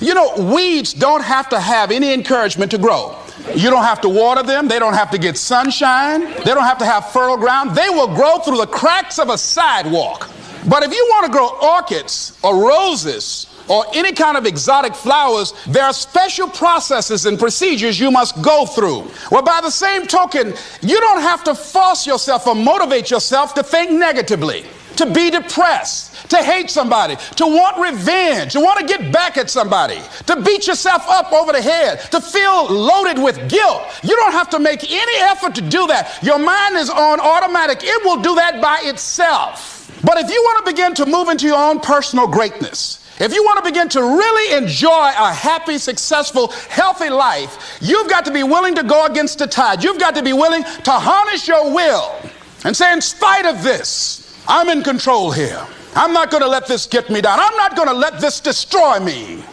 You know, weeds don't have to have any encouragement to grow. You don't have to water them. They don't have to get sunshine. They don't have to have fertile ground. They will grow through the cracks of a sidewalk. But if you want to grow orchids or roses or any kind of exotic flowers, there are special processes and procedures you must go through. Well, by the same token, you don't have to force yourself or motivate yourself to think negatively, to be depressed, to hate somebody, to want revenge, to want to get back at somebody, to beat yourself up over the head, to feel loaded with guilt. You don't have to make any effort to do that. Your mind is on automatic. It will do that by itself. But if you want to begin to move into your own personal greatness, if you want to begin to really enjoy a happy, successful, healthy life, you've got to be willing to go against the tide. You've got to be willing to harness your will and say, in spite of this, I'm in control here. I'm not going to let this get me down. I'm not going to let this destroy me.